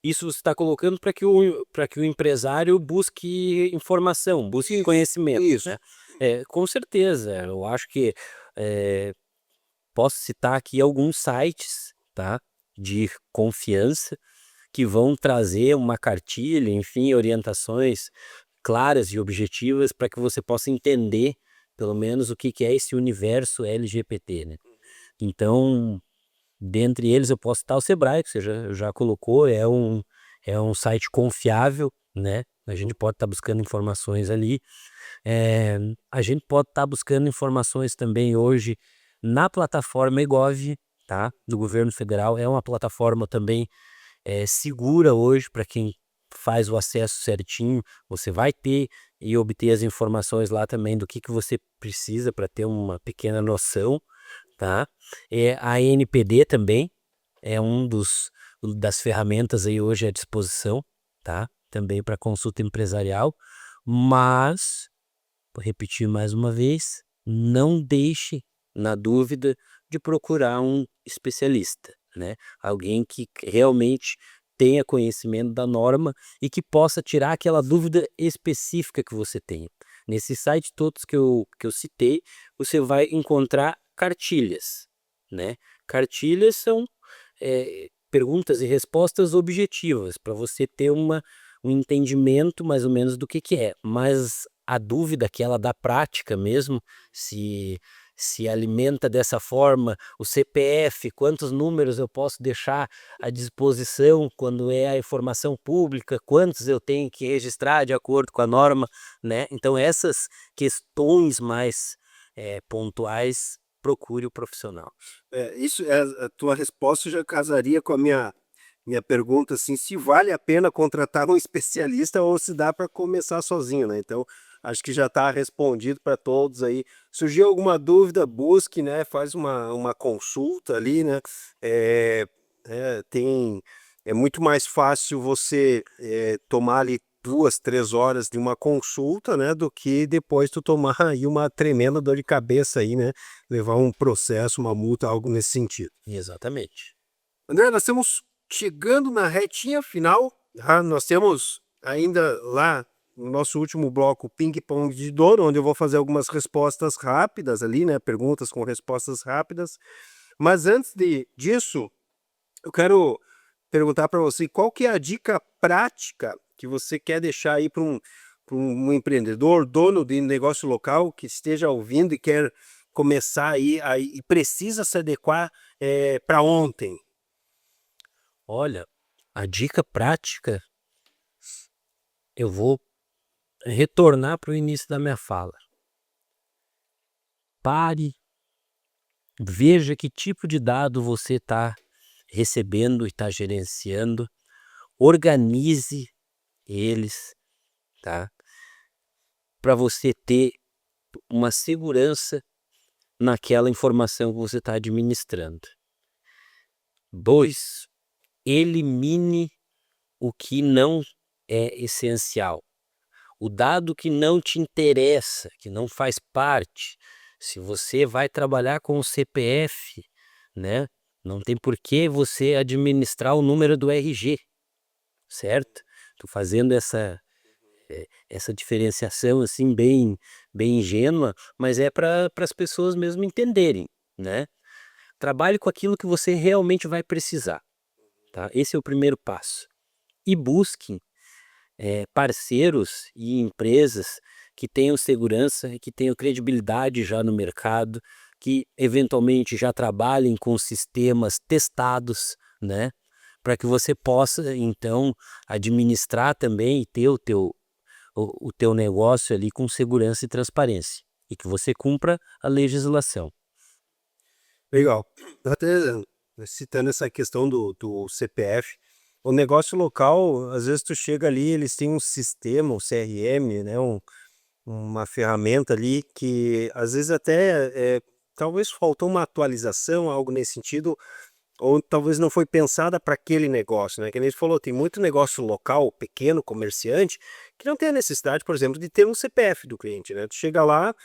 Isso você está colocando para que o empresário busque informação, busque Isso, conhecimento, isso. né? Com certeza, eu acho que posso citar aqui alguns sites, tá, de confiança que vão trazer uma cartilha, enfim, orientações claras e objetivas para que você possa entender, pelo menos, o que é esse universo LGBT, né? Então, dentre eles eu posso citar o Sebrae, que você já colocou, é um site confiável, né? A gente pode estar buscando informações ali. A gente pode estar buscando informações também hoje na plataforma eGov, tá? Do governo federal. É uma plataforma também segura hoje para quem faz o acesso certinho. Você vai ter e obter as informações lá também do que você precisa para ter uma pequena noção, tá? A ANPD também é das ferramentas aí hoje à disposição, tá? Também para consulta empresarial, mas, vou repetir mais uma vez, não deixe na dúvida de procurar um especialista, né? Alguém que realmente tenha conhecimento da norma e que possa tirar aquela dúvida específica que você tenha. Nesses sites todos que eu citei, você vai encontrar cartilhas, né? Cartilhas são perguntas e respostas objetivas para você ter um entendimento mais ou menos do que é, mas a dúvida aquela da prática mesmo, se alimenta dessa forma, o CPF, quantos números eu posso deixar à disposição quando é a informação pública, quantos eu tenho que registrar de acordo com a norma, né? Então essas questões mais pontuais, procure o profissional. Isso, a tua resposta já casaria com a minha pergunta, assim, se vale a pena contratar um especialista ou se dá para começar sozinho, né? Então, acho que já está respondido para todos aí. Surgiu alguma dúvida, busque, né? Faz uma consulta ali, né? É, é muito mais fácil você tomar ali 2, 3 horas de uma consulta, né? Do que depois tu tomar aí uma tremenda dor de cabeça aí, né? Levar um processo, uma multa, algo nesse sentido. Exatamente. André, nós estamos chegando na retinha final, tá? Nós temos ainda lá no nosso último bloco ping-pong de dor, onde eu vou fazer algumas respostas rápidas ali, né? Perguntas com respostas rápidas. Mas antes disso, eu quero perguntar para você qual que é a dica prática que você quer deixar aí para um empreendedor, dono de negócio local que esteja ouvindo e quer começar aí e precisa se adequar para ontem. Olha, a dica prática, eu vou retornar para o início da minha fala. Pare, veja que tipo de dado você está recebendo e está gerenciando, organize eles, tá? Para você ter uma segurança naquela informação que você está administrando. 2, elimine o que não é essencial. O dado que não te interessa, que não faz parte. Se você vai trabalhar com o CPF, né? Não tem por que você administrar o número do RG, certo? Tô fazendo essa diferenciação assim bem ingênua, mas é para as pessoas mesmo entenderem, né? Trabalhe com aquilo que você realmente vai precisar, tá? Esse é o primeiro passo. E busque parceiros e empresas que tenham segurança e que tenham credibilidade já no mercado, que eventualmente já trabalhem com sistemas testados, né? Para que você possa então administrar também e ter o teu negócio ali com segurança e transparência e que você cumpra a legislação. Legal. Até citando essa questão do CPF, o negócio local, às vezes tu chega ali, eles têm um sistema, um CRM, né, uma ferramenta ali que às vezes até talvez faltou uma atualização, algo nesse sentido, ou talvez não foi pensada para aquele negócio, né? Que nem ele falou, tem muito negócio local, pequeno, comerciante, que não tem a necessidade, por exemplo, de ter um CPF do cliente, né? Tu chega lá,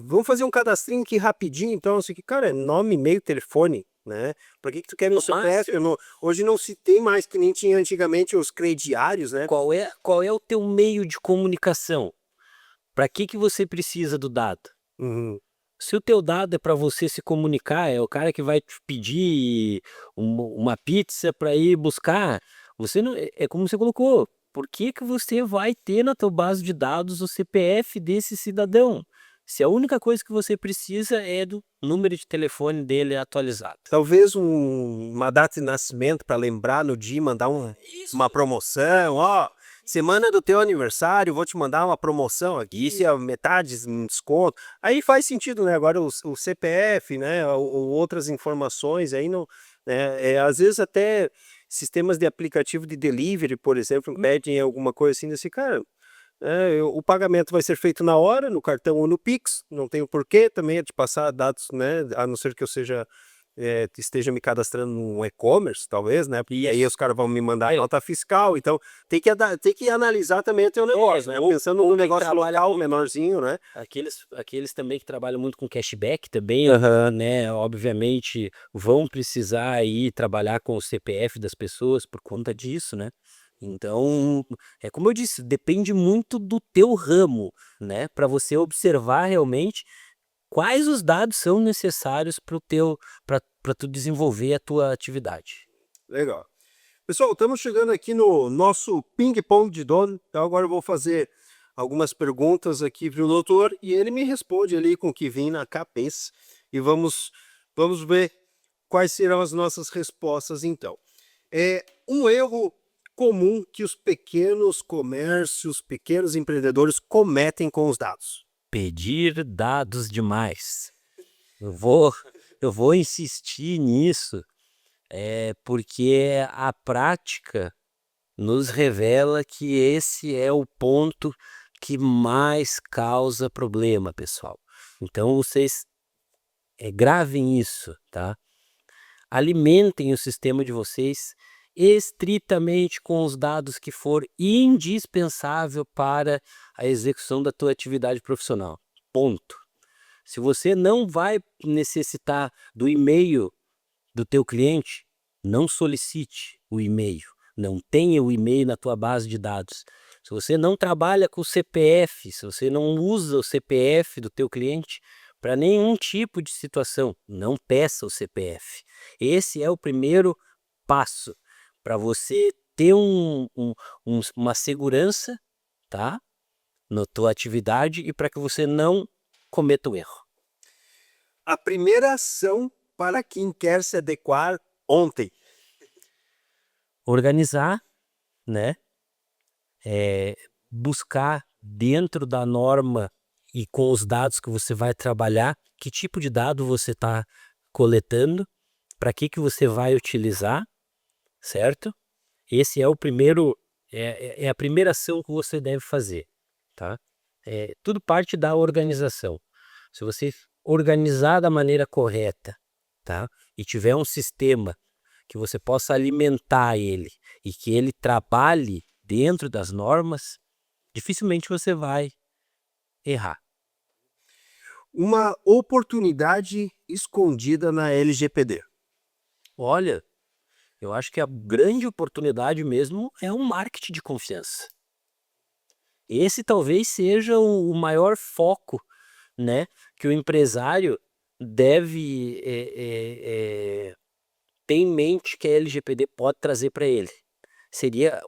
vamos fazer um cadastrinho aqui rapidinho, então, assim, que, cara, é nome, e-mail, telefone, né? Para que tu quer meu CPF? Hoje não se tem mais, que nem tinha antigamente os crediários, né? Qual é o teu meio de comunicação? Para que você precisa do dado? Uhum. Se o teu dado é para você se comunicar, é o cara que vai te pedir uma pizza para ir buscar, você não é como você colocou, por que que você vai ter na tua base de dados o CPF desse cidadão? Se a única coisa que você precisa é do número de telefone dele atualizado. Talvez uma data de nascimento para lembrar no dia, mandar uma promoção, ó, semana do teu aniversário, vou te mandar uma promoção aqui, se é metade um desconto. Aí faz sentido, né? Agora o CPF, né? Ou outras informações aí não, né? Às vezes até sistemas de aplicativo de delivery, por exemplo, pedem alguma coisa assim, desse cara. O pagamento vai ser feito na hora, no cartão ou no Pix, não tem o porquê também de passar dados, né, a não ser que eu esteja me cadastrando no e-commerce, talvez, né, porque aí os caras vão me mandar nota fiscal, então tem que analisar também o teu negócio, né, pensando no negócio local, menorzinho, né. Aqueles também que trabalham muito com cashback também, né, obviamente vão precisar aí trabalhar com o CPF das pessoas por conta disso, né. Então, é como eu disse, depende muito do teu ramo, né, para você observar realmente quais os dados são necessários para o teu para tu desenvolver a tua atividade. Legal. Pessoal, estamos chegando aqui no nosso ping-pong de dono, então agora eu vou fazer algumas perguntas aqui para o doutor e ele me responde ali com o que vem na cabeça e vamos ver quais serão as nossas respostas então. É um erro comum que os pequenos comércios, pequenos empreendedores cometem com os dados. Pedir dados demais. Eu vou eu vou insistir nisso, porque a prática nos revela que esse é o ponto que mais causa problema, pessoal. Então vocês, gravem isso, tá? Alimentem o sistema de vocês estritamente com os dados que for indispensável para a execução da tua atividade profissional, ponto. Se você não vai necessitar do e-mail do teu cliente, não solicite o e-mail, não tenha o e-mail na tua base de dados. Se você não trabalha com o CPF, se você não usa o CPF do teu cliente para nenhum tipo de situação, não peça o CPF. Esse é o primeiro passo para você ter uma segurança, tá, na tua atividade e para que você não cometa o erro. A primeira ação para quem quer se adequar ontem. Organizar, né? Buscar dentro da norma e com os dados que você vai trabalhar, que tipo de dado você está coletando, para que você vai utilizar, certo? Esse é o primeiro, é a primeira ação que você deve fazer, tá? Tudo parte da organização. Se você organizar da maneira correta, tá? E tiver um sistema que você possa alimentar ele e que ele trabalhe dentro das normas, dificilmente você vai errar. Uma oportunidade escondida na LGPD. Olha, eu acho que a grande oportunidade mesmo é um marketing de confiança. Esse talvez seja o maior foco, né, que o empresário deve ter em mente que a LGPD pode trazer para ele. Seria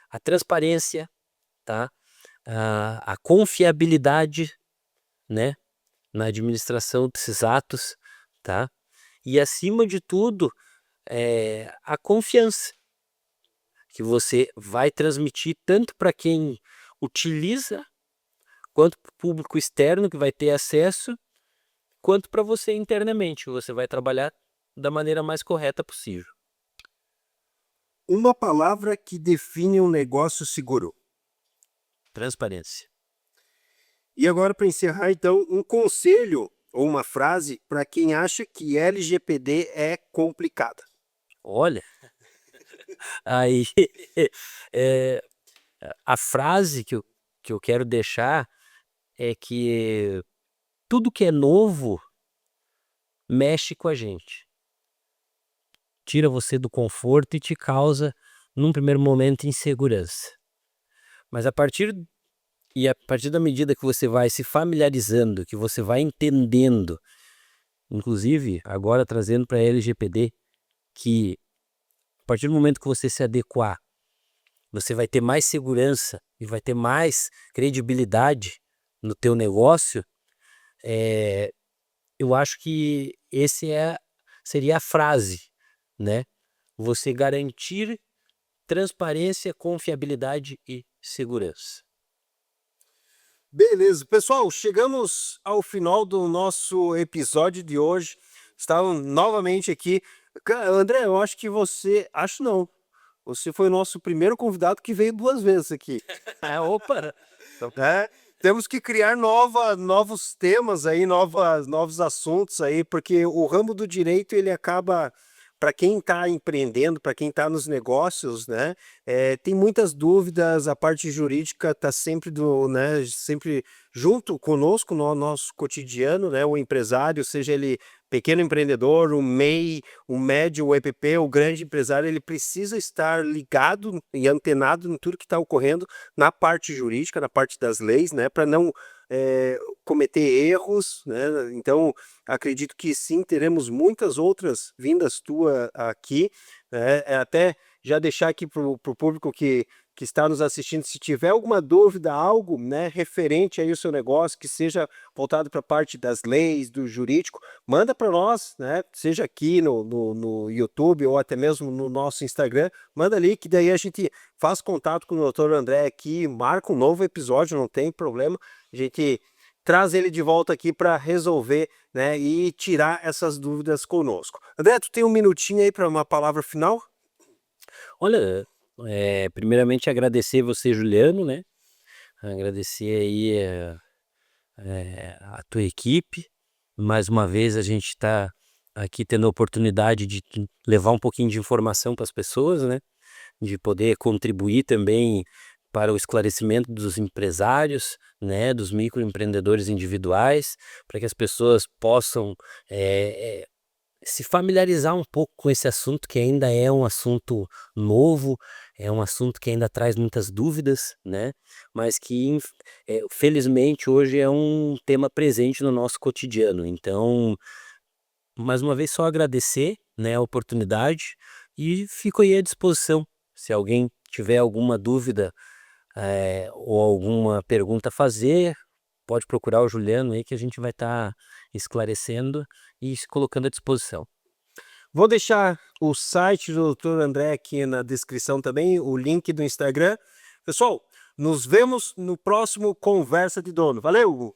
a transparência, tá? A confiabilidade, né, na administração desses atos, tá? E acima de tudo, a confiança que você vai transmitir tanto para quem utiliza, quanto para o público externo que vai ter acesso, quanto para você internamente. Você vai trabalhar da maneira mais correta possível. Uma palavra que define um negócio seguro. Transparência. E agora, para encerrar, então, um conselho ou uma frase para quem acha que LGPD é complicada. Olha, aí eh, a frase que eu quero deixar é que tudo que é novo mexe com a gente. Tira você do conforto e te causa, num primeiro momento, insegurança. Mas a partir da medida que você vai se familiarizando, que você vai entendendo, inclusive agora trazendo para a LGPD, que a partir do momento que você se adequar, você vai ter mais segurança e vai ter mais credibilidade no teu negócio, eu acho que seria a frase, né? Você garantir transparência, confiabilidade e segurança. Beleza, pessoal, chegamos ao final do nosso episódio de hoje. Estamos novamente aqui. André, eu acho que acho não. Você foi o nosso primeiro convidado que veio 2 vezes aqui. Opa! Né? Temos que criar novos temas aí, novos assuntos aí, porque o ramo do direito ele acaba, para quem está empreendendo, para quem está nos negócios, né, tem muitas dúvidas, a parte jurídica está sempre né, sempre junto conosco no nosso cotidiano, né, o empresário, seja ele pequeno empreendedor, o MEI, o médio, o EPP, o grande empresário, ele precisa estar ligado e antenado em tudo que está ocorrendo na parte jurídica, na parte das leis, né, para não cometer erros, né? Então acredito que sim, teremos muitas outras vindas tua aqui, né? Até já deixar aqui para o público que está nos assistindo, se tiver alguma dúvida, algo, né, referente aí ao seu negócio, que seja voltado para a parte das leis, do jurídico, manda para nós, né, seja aqui no YouTube ou até mesmo no nosso Instagram, manda ali que daí a gente faz contato com o Dr. André aqui, marca um novo episódio, não tem problema, a gente traz ele de volta aqui para resolver, né, e tirar essas dúvidas conosco. André, tu tem um minutinho aí para uma palavra final? Olha, primeiramente agradecer você, Juliano, né? Agradecer aí a tua equipe. Mais uma vez a gente está aqui tendo a oportunidade de levar um pouquinho de informação para as pessoas, né? De poder contribuir também para o esclarecimento dos empresários, né? Dos microempreendedores individuais, para que as pessoas possam se familiarizar um pouco com esse assunto, que ainda é um assunto novo, é um assunto que ainda traz muitas dúvidas, né? Mas que, felizmente, hoje é um tema presente no nosso cotidiano. Então, mais uma vez, só agradecer, né, a oportunidade e fico aí à disposição. Se alguém tiver alguma dúvida, ou alguma pergunta a fazer, pode procurar o Juliano aí que a gente vai estar esclarecendo e se colocando à disposição. Vou deixar o site do Dr. André aqui na descrição também, o link do Instagram. Pessoal, nos vemos no próximo Conversa de Dono. Valeu!